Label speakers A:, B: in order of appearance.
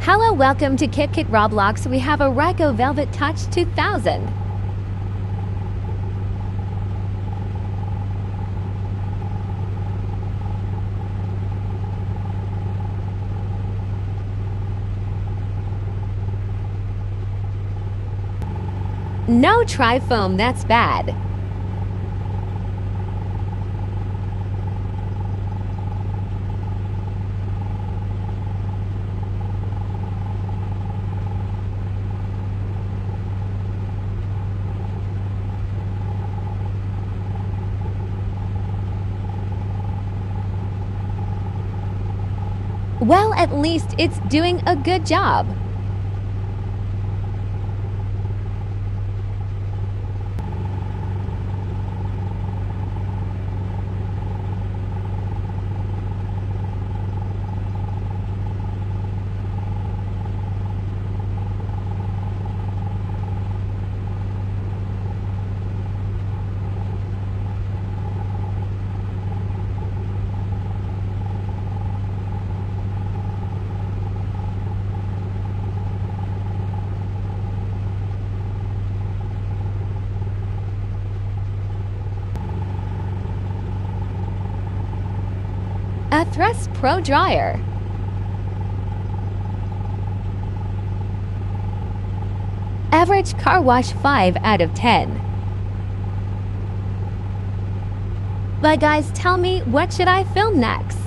A: Hello, welcome to KitKat Roblox. We have a Ryko Velvet Touch 2000. No tri-foam, that's bad. Well, at least it's doing a good job. A Thrust Pro Dryer. Average car wash 5 out of 10. But guys, tell me, what should I film next?